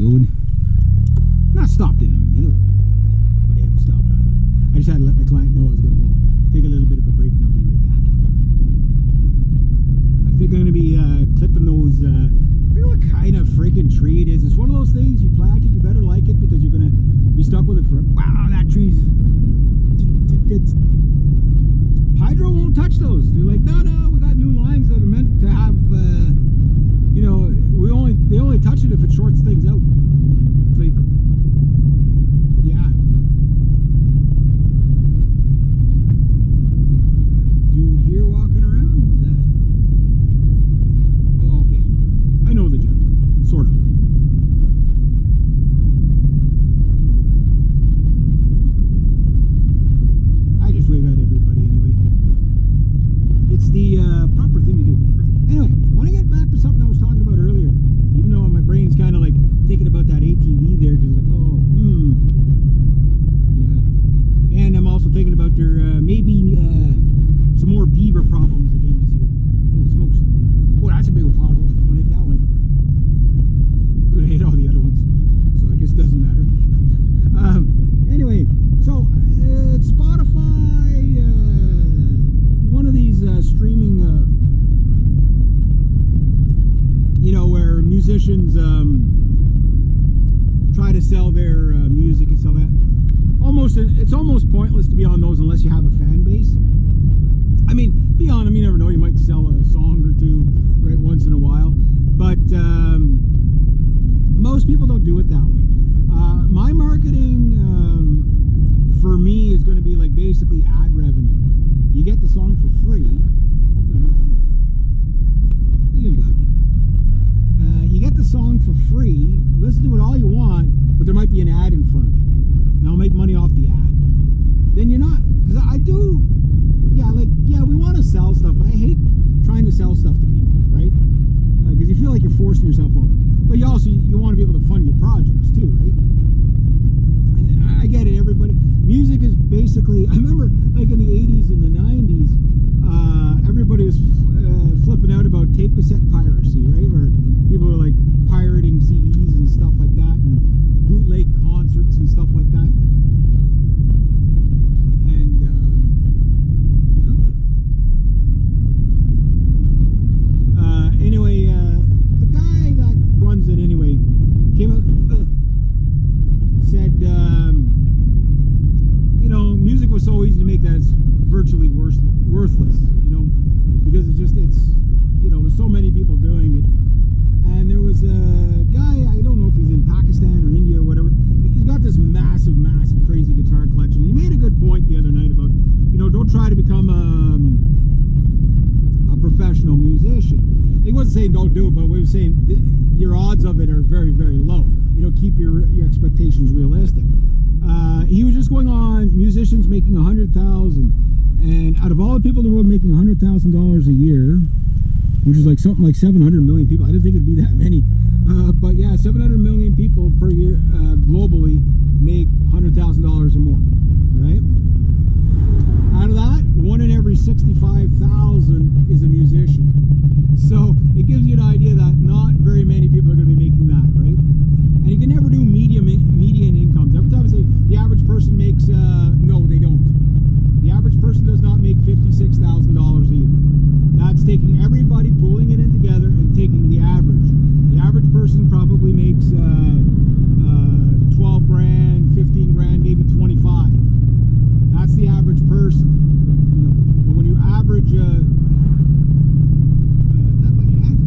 going. Not stopped in the middle, but I haven't stopped. I just had to let my client know I was going to go take a little bit of a break, and I'll be right back. I think I'm going to be clipping those. I forget what kind of freaking tree it is. It's one of those things you plant it, you better like it because you're going to be stuck with it forever. Wow, that tree's. Hydro won't touch those. They're like, no, we got new lines that are meant to have. You know, they only touch it if it shorts things out. It's like, yeah. Dude here walking around? Who's that? Oh, okay. I know the gentleman. Sort of. I just wave at everybody anyway. It's the proper thing to do. Anyway, I want to get back to something I was talking about earlier. Even though my brain's kind of like thinking about that ATV there, just like, oh, yeah. And I'm also thinking about there maybe some more beaver problems again this year. Holy smokes. Oh, that's a big pothole. I want to hit that one. I'm going to hit all the other ones. So I guess it doesn't matter. Anyway, so Spotify, one of these streaming, you know, where musicians try to sell their music and stuff like that. It's almost pointless to be on those unless you have a fan base. I mean, be on them, you never know, you might sell a song or two right once in a while, but most people don't do it that way. My marketing for me is going to be like basically ad revenue. You get the song for free. You get the song for free, listen to it all you want, but there might be an ad in front of it. And I'll make money off the ad. Then you're not, because I do, yeah, we want to sell stuff, but I hate trying to sell stuff to people, right? Because you feel like you're forcing yourself on them. But you want to be able to fund your projects too, right? And I get it, everybody. Music is basically, I remember like in the 80s and the 90s, everybody was flipping out about tape cassette piracy, right? Where people were like pirating CDs and stuff like that, and bootleg concerts and stuff like that. And anyway, the guy that runs it anyway came out, said, you know, music was so easy to make that it's virtually worthless, you know, because it's you know, there's so many people doing it. And there was a guy, I don't know if he's in Pakistan or India or whatever, he's got this massive crazy guitar collection. He made a good point the other night about, you know, don't try to become a professional musician. He wasn't saying don't do it, but we were saying your odds of it are very, very low. You know, keep your expectations realistic. He was just going on musicians making $100,000, and out of all the people in the world making $100,000 a year, which is like something like 700 million people. I didn't think it'd be that many, but yeah, 700 million people per year globally make $100,000 or more, right? Out of that, 1 in every 65,000 is a musician. So it gives you an idea that not very many people are going to be making that, right? And you can never do median incomes. Every time I say the average person makes, no, they don't. The average person does not make $56,000 a year. That's taking everybody, pulling it in together, and taking the average. The average person probably makes 12 grand, 15 grand, maybe 25. That's the average person. You know, but when you average, that my hand?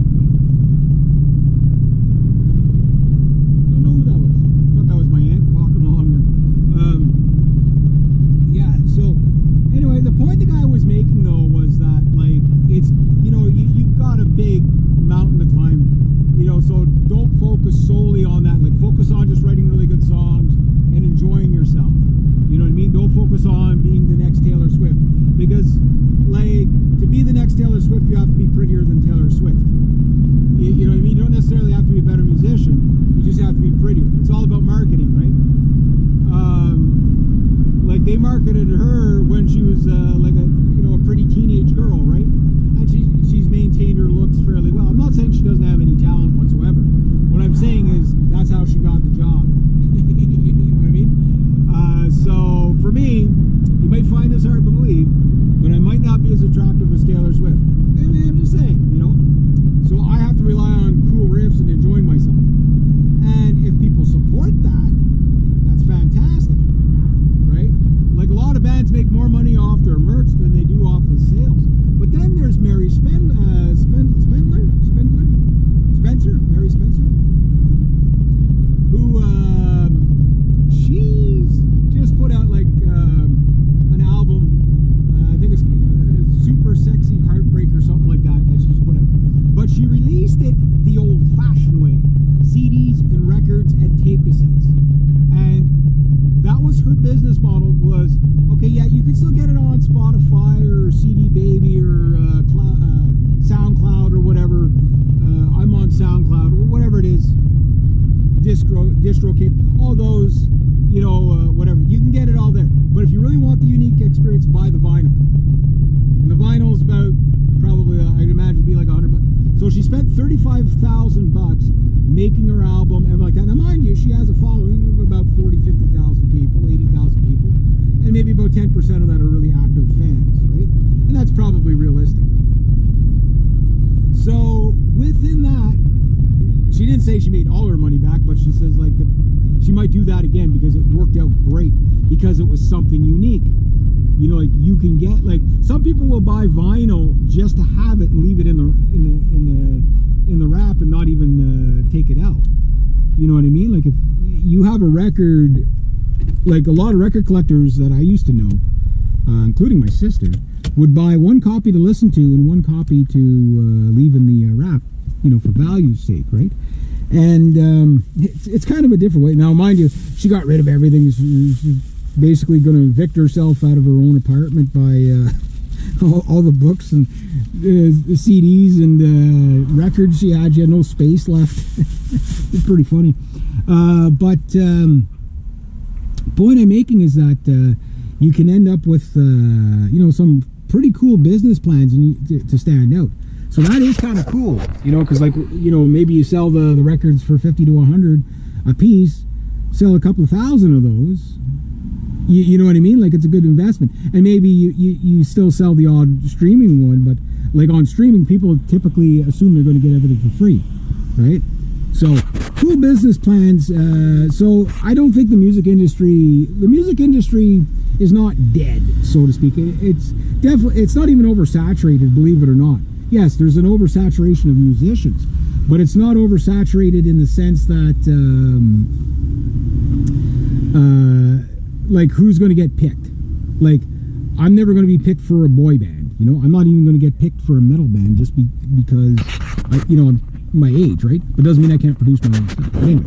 DistroKid, all those, you know, whatever. You can get it all there. But if you really want the unique experience, buy the vinyl. And the vinyl is about probably, I'd imagine, it'd be like $100. So she spent $35,000 making her album, everything like that. Now, mind you, she has a following of about 40, 50,000 people, 80,000 people, and maybe about 10% of that are really active fans, right? And that's probably realistic. So within that, she didn't say she made all her money back, but she says like that she might do that again because it worked out great, because it was something unique. You know, like you can get, like, some people will buy vinyl just to have it and leave it in the wrap and not even take it out. You know what I mean? Like if you have a record, like a lot of record collectors that I used to know, including my sister, would buy one copy to listen to and one copy to leave in the wrap, you know, for value's sake, right? And it's kind of a different way. Now, mind you, she got rid of everything. She's basically going to evict herself out of her own apartment by all the books and the CDs and records she had. She had no space left. It's pretty funny. But point I'm making is that you can end up with, you know, some pretty cool business plans to stand out. So that is kind of cool, you know, because, like, you know, maybe you sell the records for 50 to 100 a piece, sell a couple of thousand of those. You know what I mean? Like, it's a good investment. And maybe you still sell the odd streaming one, but like on streaming, people typically assume they're going to get everything for free, right? So cool business plans. So I don't think the music industry is not dead, so to speak. It's definitely, it's not even oversaturated, believe it or not. Yes, there's an oversaturation of musicians, but it's not oversaturated in the sense that like, who's going to get picked? Like, I'm never going to be picked for a boy band, you know. I'm not even going to get picked for a metal band just because, you know, I'm my age, right? But doesn't mean I can't produce my own stuff. But anyway,